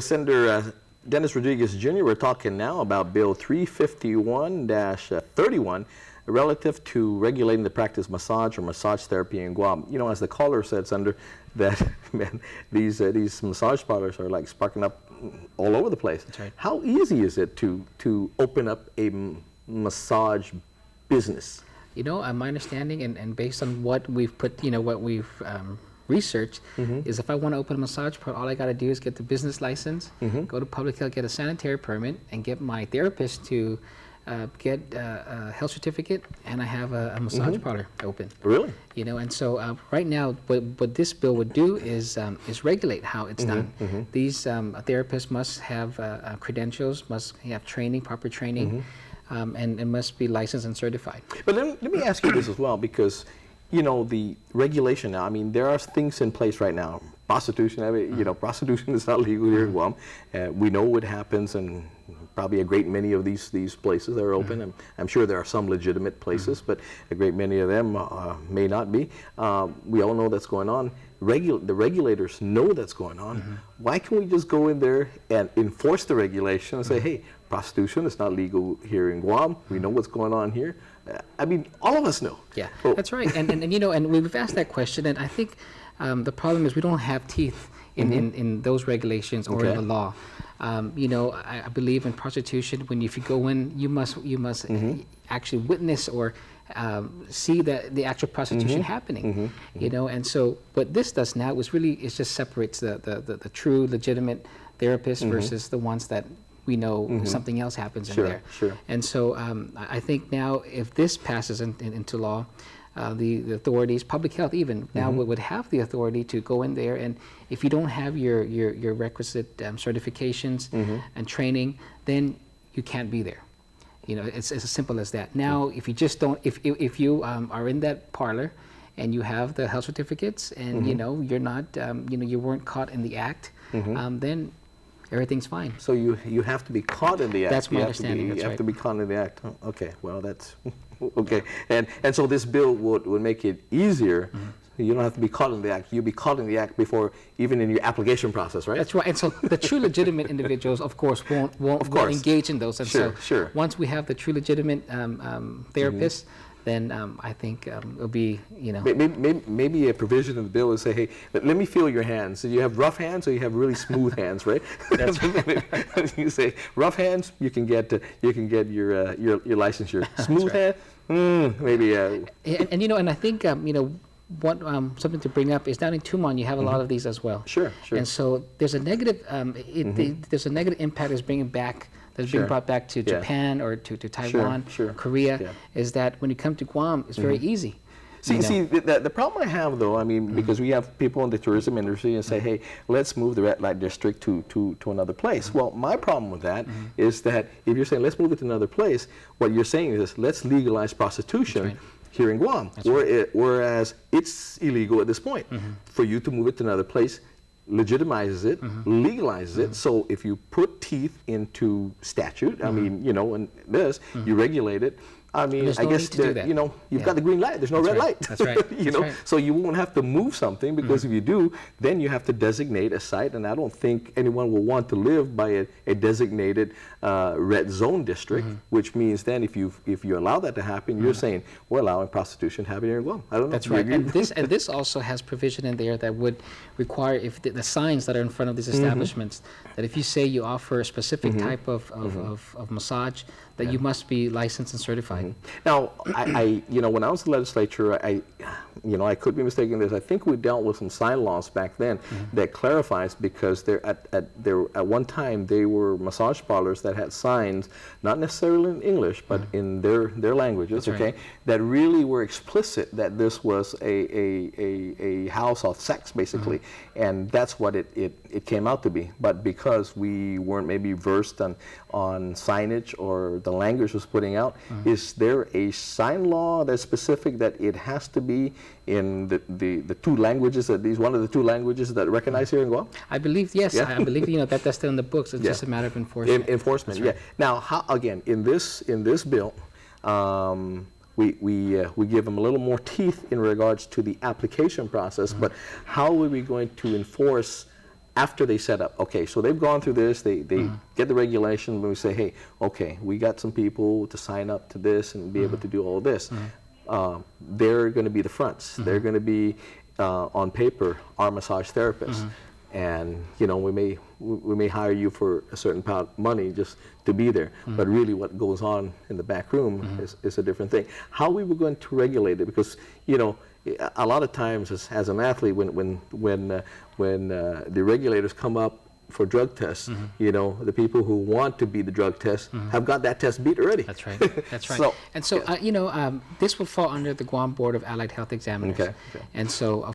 Senator Dennis Rodriguez Jr., we're talking now about Bill 351-31 relative to regulating the practice of massage or massage therapy in Guam. You know, as the caller said, Senator, that man, these massage parlors are like sparking up all over the place. That's right. How easy is it to open up a massage business? You know, my understanding and based on what we've put, what we've researched, is if I want to open a massage parlor, all I got to do is get the business license, go to public health, get a sanitary permit, and get my therapist to get a health certificate, and I have a massage parlor open. Really? You know, and so right now, what this bill would do is regulate how it's done. These therapists must have credentials, must have training, proper training, and must be licensed and certified. But let me ask you this as well, because you know, the regulation now, I mean, there are things in place right now. Prostitution, I mean, you know, prostitution is not legal here in Guam. We know what happens, and probably a great many of these places that are open. I'm sure there are some legitimate places, but a great many of them may not be. We all know that's going on. The regulators know that's going on. Why can't we just go in there and enforce the regulation and say, hey, prostitution is not legal here in Guam. We know what's going on here. I mean, all of us know. Yeah, that's right. And you know, and we've asked that question, and I think the problem is we don't have teeth in those regulations or in the law. You know, I believe in prostitution. If you go in, you must actually witness or see the actual prostitution happening. You know, and so what this does now is really it just separates the true legitimate therapists versus the ones that we know something else happens in there. Sure. And so I think now if this passes into law, the authorities, public health even, now would have the authority to go in there, and if you don't have your requisite certifications and training, then you can't be there. You know, it's as simple as that. Now, if you just don't, if you are in that parlor and you have the health certificates and you know you're not, you know, you weren't caught in the act, then everything's fine. So you have to be caught in the act. That's my understanding. You have to be caught in the act. Oh, okay. Well, that's okay. And so this bill would make it easier. You don't have to be caught in the act. You'll be caught in the act before even in your application process, right? That's right. And so the true legitimate individuals, of course, won't engage in those. And sure. Once we have the true legitimate therapists, then I think it'll be, you know. Maybe a provision of the bill would say, hey, let me feel your hands. So you have rough hands or you have really smooth hands, right? That's right. You say rough hands, you can get your licensure. Smooth hand, maybe. And you know, and I think you know, what something to bring up is down in Tumon you have a lot of these as well. Sure. And so there's a negative there's a negative impact that's being brought back to Japan or to Taiwan, Korea, is that when you come to Guam, it's very easy. See, the problem I have, though, I mean, because we have people in the tourism industry and say, hey, let's move the red light district to another place. Well, my problem with that is that if you're saying let's move it to another place, what you're saying is let's legalize prostitution here in Guam, whereas it's illegal at this point. For you to move it to another place legitimizes it, legalizes it. So if you put teeth into statute, I mean, you know, and this, you regulate it. I mean, I guess that, you know, you've got the green light. There's no red light. That's right. You know, so you won't have to move something because if you do, then you have to designate a site, and I don't think anyone will want to live by a designated red zone district, which means then if you allow that to happen, you're saying we're allowing prostitution happening here in Guam. I don't know. That's right. And this also has provision in there that would require if the signs that are in front of these establishments that if you say you offer a specific type of massage, that you must be licensed and certified. Now, I you know, when I was in the legislature, you know, I could be mistaken this. I think we dealt with some sign laws back then that clarifies, because at one time they were massage parlors that had signs, not necessarily in English, but in their languages, that really were explicit that this was a house of sex, basically, and that's what it came out to be. But because we weren't maybe versed on signage or the language was putting out, is there a sign law that's specific that it has to be in the two languages, one of the two languages that recognize here in Guam? I believe, yes. I believe, you know, that's still in the books. It's just a matter of enforcement. Enforcement, right. Now, how, again, in this bill, we give them a little more teeth in regards to the application process, but how are we going to enforce after they set up. Okay, so they've gone through this, they get the regulation, and we say, hey, okay, we got some people to sign up to this and be able to do all of this. They're going to be the fronts. They're going to be, on paper, our massage therapists. And we may hire you for a certain amount of money just to be there, but really what goes on in the back room is a different thing. How we were going to regulate it, because a lot of times as an athlete, when the regulators come up for drug tests, the people who want to be the drug test have got that test beat already. That's right. That's right. So, this would fall under the Guam Board of Allied Health Examiners. Okay. And so